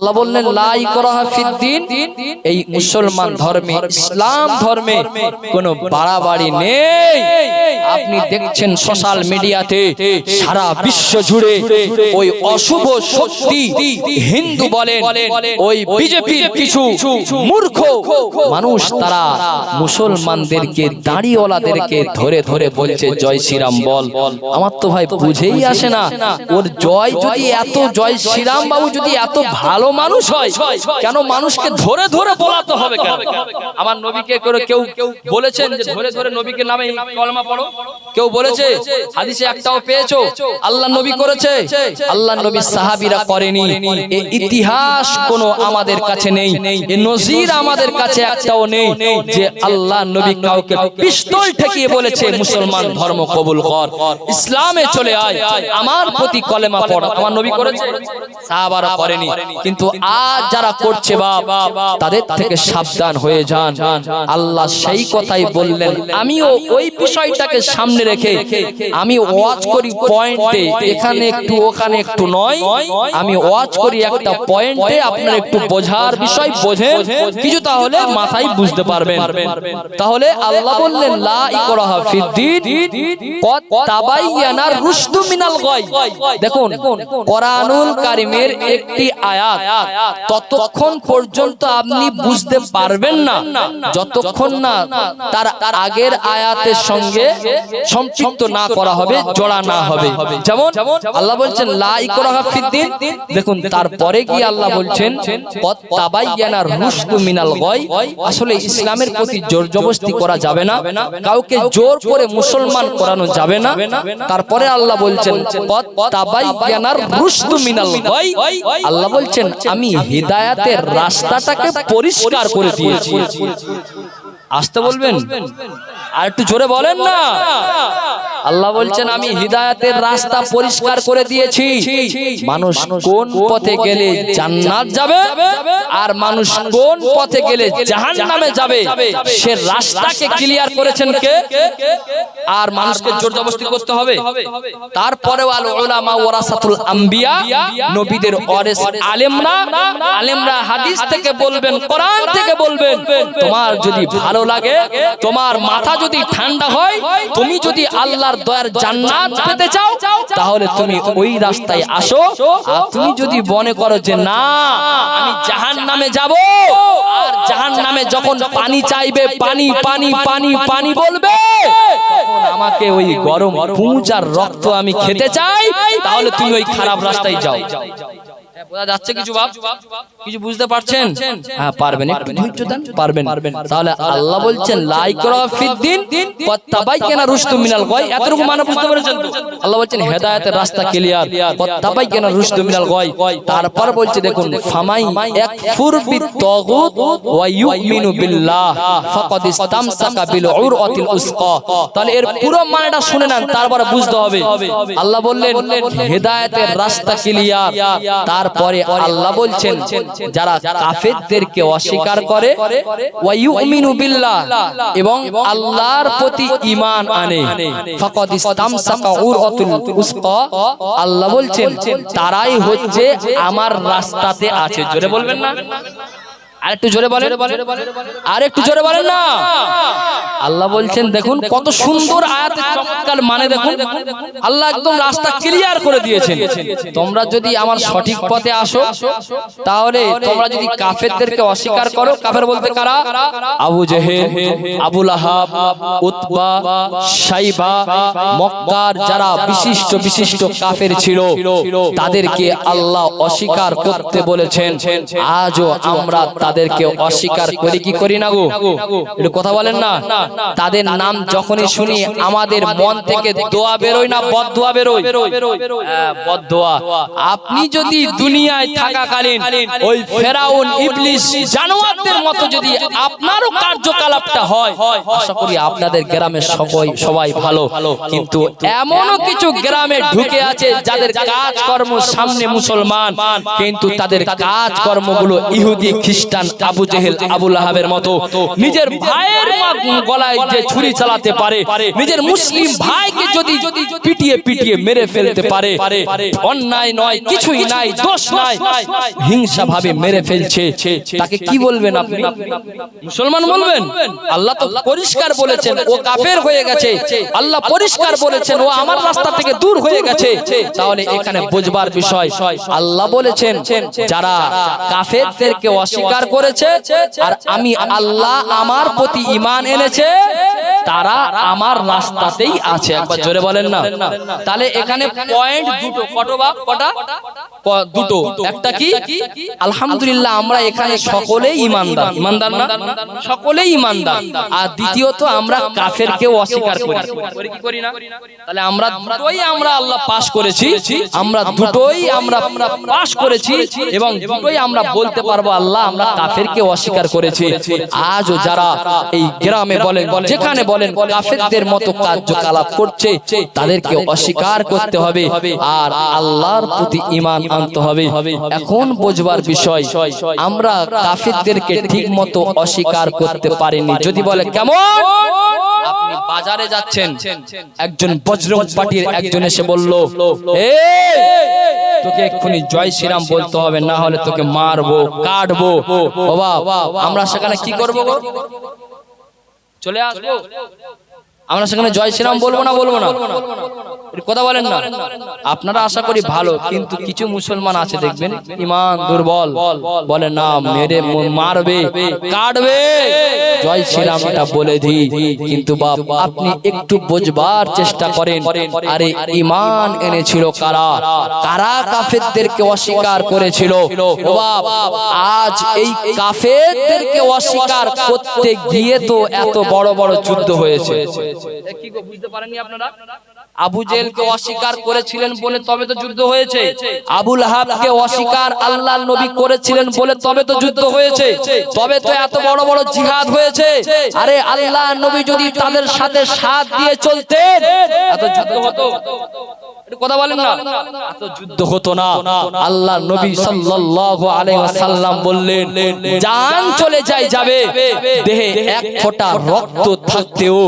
আল্লাহ বললেন লা ইকরাহা ফিদ্দিন, এই মুসলমান ধর্মে, ইসলাম ধর্মে কোনো বাড়াবাড়ি নেই। আপনি দেখছেন সোশ্যাল মিডিয়াতে সারা বিশ্ব জুড়ে ওই অশুভ শক্তি, হিন্দু বলেন, ওই বিজেপির কিছু মূর্খ মানুষ, তারা মুসলমানদেরকে, দাড়িওয়ালাদেরকে ধরে ধরে বলছে জয় শ্রীরাম বল। আমার তো ভাই বুঝেই আসে না, ওর জয় যদি এত, জয় শ্রীরাম বাবু যদি এত ভালো মানুষ হয়, কেন মানুষকে ধরে ধরে বলাতে হবে কেন? আমার নবীকে করে কেউ বলেছেন যে ধরে ধরে নবীকে নামে কলমা পড়ো? কেউ বলেছে? হাদিসে একটাও পেয়েছো? আল্লাহ নবী করেছে? আল্লাহ নবী সাহাবীরা করেনি। এই ইতিহাস কোনো আমাদের কাছে নেই, এই নজির আমাদের কাছে একটাও নেই যে আল্লাহ নবী কাউকে পিস্তল ঠেকিয়ে বলেছে মুসলমান ধর্ম কবুল কর, ইসলামে চলে আয়, আমার প্রতি কলেমা পড়। আমার নবী করেছে? সাহাবারা করেনি। কিন্তু আজ যারা করছে বাপ, তাদের থেকে সাবধান হয়ে যান। আল্লাহ সেই কথাই বললেন। আমিও ওই বিষয়টাকে সামনে রেখে আমি ওয়াজ করি পয়েন্টে, এখানে একটু ওখানে একটু নয়, আমি ওয়াজ করি একটা পয়েন্টে, আপনার একটু বোঝার বিষয় বোঝেন কিছু, তাহলে মাথায় বুঝতে পারবেন। তাহলে আল্লাহ বললেন লা ইকরাহা ফিদ্দিন কদ তাবায়্যানা রুশদু মিনাল গায়। দেখুন কোরআনুল কারীমের একটি আয়াত ততক্ষণ পর্যন্ত আপনি বুঝতে পারবেন না যতক্ষণ না তার আগের আয়াতের সঙ্গে সম্পৃক্ত না করা হবে, জোড়া না হবে। যেমন আল্লাহ বলছেন লা ইকরাহা ফিদ্দিন, দেখুন তারপরে কি আল্লাহ বলছেন কদ তাবায়্যানা রুশদু মিনাল গায়। আসলে ইসলামের প্রতি জোর জবরদস্তি করা যাবে না, কাউকে জোর করে মুসলমান করানো যাবে না। তারপরে আল্লাহ বলছেন কদ তাবায়্যানা রুশদু মিনাল গায়, আল্লাহ বলছেন আমি হিদায়াতের রাস্তাটাকে পরিষ্কার করে দিয়েছি। আসতে বলবেন, আর একটু জোরে বলেন না। আল্লাহ বলছেন আমি হিদায়াতের রাস্তা পরিষ্কার করে দিয়েছি। মানুষ কোন পথে গেলে জান্নাত যাবে আর মানুষ কোন পথে গেলে জাহান্নামে যাবে, সে রাস্তাকে ক্লিয়ার করেছেন কে? আর মানুষকে জোর জবরদস্তি করতে হবে? তারপরে আল উলামা ওয়ারাসাতুল আম্বিয়া, নবীদের ওয়ারিস আলেমরা, আলেমরা হাদিস থেকে বলবেন, কোরআন থেকে বলবেন। তোমার যদি ভালো লাগে, তোমার মাথা যদি ঠান্ডা হয়, তুমি যদি আল্লাহর দয়ার জান্নাত পেতে চাও, তাহলে তুমি ওই রাস্তায় আসো। আর তুমি যদি মনে করো যে না আমি জাহান্নামে যাব, আর জাহান্নামে যখন পানি চাইবে, পানি পানি পানি পানি বলবে, তখন আমাকে ওই গরম পুঁজ আর রক্ত আমি খেতে চাই, তাহলে তুমি ওই খারাপ রাস্তায় যাও। বোঝা যাচ্ছে কিছু বাপ? কিছু বুঝতে পারছেন? হ্যাঁ পারবেন, একটু ধৈর্য দেন, পারবেন। তাহলে আল্লাহ বলছেন লা ইকরাহা ফিদ্দিন কদ তাবায়্যানা রুশদু মিনাল গায়। এতটুকু মানে বুঝতে পেরেছেন তো? আল্লাহ বলছেন হেদায়েতের রাস্তা ক্লিয়ার, কদ তাবায়্যানা রুশদু মিনাল গায়। তারপর বলছে দেখুন ফামাই ইয়াকফুর বিত-তাগুত ওয়া ইউমিনু বিল্লাহ ফাকাদ ইসতামসাকা বিল উরওয়াতিল উসকা। তাহলে এর পুরো মানেটা শুনে নেন, তারপর বুঝতে হবে। আল্লাহ বললেন হেদায়েতের রাস্তা ক্লিয়ার। তারপরে আল্লাহ বলছেন যারা কাফেরদেরকে অস্বীকার করে, ওয়া ইউমিনু বিল্লাহ, এবং আল্লাহর প্রতি ঈমান আনে, ফাকাদ ইসতামসাকা উরওয়াতুল উসকা, আল্লাহ বলছেন তারাই হচ্ছে আমার রাস্তাতে আছে। জোরে বলবেন না? আরেকটু জোরে বলেন, আরেকটু জোরে বলেন না। আল্লাহ বলছেন দেখুন কত সুন্দর আয়াতের চমৎকার মানে, দেখুন আল্লাহ একদম রাস্তা ক্লিয়ার করে দিয়েছেন। তোমরা যদি আমার সঠিক পথে আসো, তাহলে তোমরা যদি কাফেরদেরকে অস্বীকার করো, কাফের বলতে কারা? আবু জেহেল, আবু লাহাব, উতবা, শাইবা, মক্কার যারা বিশিষ্ট বিশিষ্ট কাফের ছিল, তাদেরকে আল্লাহ অস্বীকার করতে বলেছেন। আজও আমরা তাদেরকে অস্বীকার করি কি করি না গো? একটু কথা বলেন না। তাদের নাম যখনই শুনি আমাদের মন থেকে দোয়া বেরোয় না বদদোয়া বেরোয়? বদদোয়া। আপনি যদি দুনিয়ায় থাকাকালীন ওই ফেরাউন, ইবলিস, জানোয়ারদের মতো যদি আপনারও কার্যকলাপটা হয়, আশা করি আপনাদের গ্রামের সবাই ভালো। কিন্তু এমনও কিছু গ্রামে ঢুকে আছে যাদের কাজকর্ম সামনে মুসলমান, কিন্তু তাদের কাজকর্মগুলো ইহুদি খ্রিস্টান খ্রিস্টান আবু জেহেল আবু লাহাবের মতো নিজের ভাইয়ের গলায় যে ছুরি চালাতে পারে, নিজের মুসলিম ভাইকে যদি পিটিয়ে পিটিয়ে মেরে ফেলতে পারে, অন্যায় নয়, কিছুই নাই, দোষ নাই, হিংসা ভাবে মেরে ফেলছে, তাকে কি বলবেন আপনি? মুসলমান বলবেন? আল্লাহ তো পরিষ্কার বলেছেন ও কাফের হয়ে গেছে, আল্লাহ পরিষ্কার বলেছেন ও আমার রাস্তা থেকে দূর হয়ে গেছে। তাহলে এখানে বুঝবার বিষয়, আল্লাহ বলেছেন যারা কাফেরদেরকে অস্বীকার করেছে আর আমি আল্লাহ আমার প্রতি ঈমান এনেছে তারা আমার রাস্তাতেই আছে। একবার জোরে বলেন না। তাহলে এখানে পয়েন্ট দুটো, কটা? দুটো। একটা কি? আলহামদুলিল্লাহ আমরা এখানে সকলেই ঈমানদার। ঈমানদার না? সকলেই ঈমানদার। আর দ্বিতীয়ত আমরা কাফেরকেও অস্বীকার করি। কি করি না? তাহলে আমরা দুটোই আমরা আল্লাহ পাস করেছি, আমরা দুটোই আমরা পাস করেছি এবং দুটোই আমরা বলতে পারবো আল্লাহ আমরা কাফেরকে অস্বীকার করেছি। আজও যারা এই গ্রামে বলেন যেখানে বলেন কাফেরদের মতো কার্যকলাপ করছে তাদেরকে অস্বীকার করতে হবে আর আল্লাহর প্রতি ঈমান আনতে হবে। এখন বুঝবার বিষয়, আমরা কাফেরদেরকে ঠিক মতো অস্বীকার করতে পারিনি। যদি বলে কেমন? আপনি বাজারে যাচ্ছেন, একজন বজরং পার্টির একজন এসে বলল তোকে এক্ষুনি জয় শ্রীরাম বলতে হবে, না হলে তোকে মারবো, কাটবো। বাবা আমরা সেখানে কি করবো? চলে আসবো? আমরা সেখানে জয় শ্রীরাম বলবো না? কথা বলেন না। আপনারা আশা করি ভালো, কিন্তু কিছু মুসলমান আছে দেখবেন ঈমান দুর্বল, বলে না মেরে মারবে, কাটবে, জয় শ্রীরামটা বলে দি। কিন্তু বাপ আপনি একটু বুঝবার চেষ্টা করেন, আরে ঈমান এনেছিল কারা? কারা কাফেরদেরকে অস্বীকার করেছিল? ও বাপ আজ এই কাফেরদেরকে অস্বীকার করতে গিয়ে তো এত বড় বড় যুদ্ধ হয়েছে। কি গো বুঝতে পারেননি আপনারা? আবু জেহেলকে অস্বীকার করেছিলেন বলে তবে তো যুদ্ধ হয়েছে। আবু লাহাবকে অস্বীকার আল্লাহর নবী করেছিলেন বলে তবে তো যুদ্ধ হয়েছে, তবে তো এত বড় বড় জিহাদ হয়েছে। আরে আল্লাহর নবী যদি তাদের সাথে সাথ দিয়ে চলতেন এত যুদ্ধ হতো? কথা বলেন না, এত যুদ্ধ হতো না। আল্লাহর নবী সাল্লাল্লাহু আলাইহি ওয়াসাল্লাম বললেন জান চলে যাবে, দেহে এক ফোঁটা রক্ত থাকতেও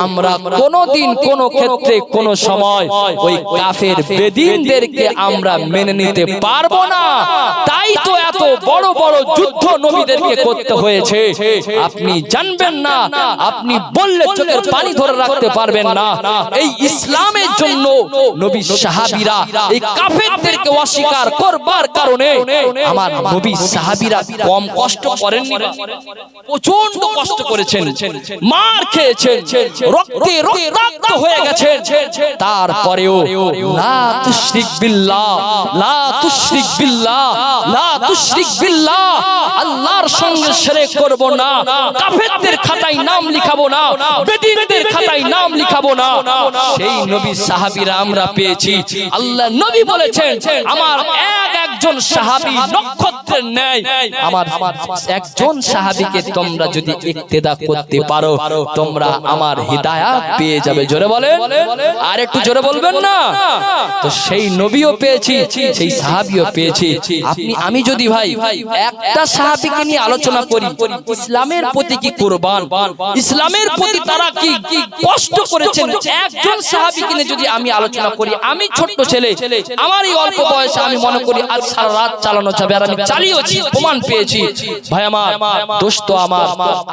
আমরা কোনোদিন কোনো ক্ষেত্রে কোনো সময় ওই কাফের বেদিনদেরকে আমরা মেনে নিতে পারবো না। তাই তো এত বড় বড় যুদ্ধ নবীদেরকে করতে হয়েছে। আপনি জানবেন না, আপনি বললে চোখের পানি ধরে রাখতে পারবেন না। এই ইসলামের জন্য নবী সাহাবীরা এই কাফেরদেরকে অস্বীকার করবার কারণে আমার নবী সাহাবীরা কম কষ্ট করেননি, প্রচন্ড কষ্ট করেছেন, মার খেয়েছেন, রক্তে রক্তাক্ত হয়ে গেছেন। তারপরেও লা তুশরিক বিল্লাহ, লা তুশরিক বিল্লাহ, লা তুশরিক বিল্লাহ, আল্লাহর সঙ্গে শিরক করব না, কাফেরদের খাতায় নাম লিখাবো না, বেদিনদের খাতায় নাম লিখাবো না। সেই নবী সাহাবীরা আমরা পেয়েছি। আল্লাহ নবী বলেছেন আমার একজন সাহাবী নক্ষত্রের ন্যায়, আমার একজন সাহাবীকে তোমরা যদি ইক্তেদা করতে পারো তোমরা আমার হিদায়াত পেয়ে যাবে। জোরে বলেন, আর একটু জোরে বলবেন না? তো সেই নবীও পেয়েছি, সেই সাহাবীও পেয়েছি। আমি যদি ভাই একটা সাহাবীকে নিয়ে আলোচনা করি, ইসলামের প্রতি কি কুরবান, ইসলামের প্রতি তারা কি কষ্ট করেছেন, একজন সাহাবীকে নিয়ে যদি আমি আলোচনা করি, আমি ছোট্ট ছেলে, আমার এই অল্প বয়সে আমি মনে করি আজ সারা রাত চালানো যাবে, আর আমি চালিয়েছি, প্রমাণ পেয়েছি। ভাই আমার, দোস্ত আমার,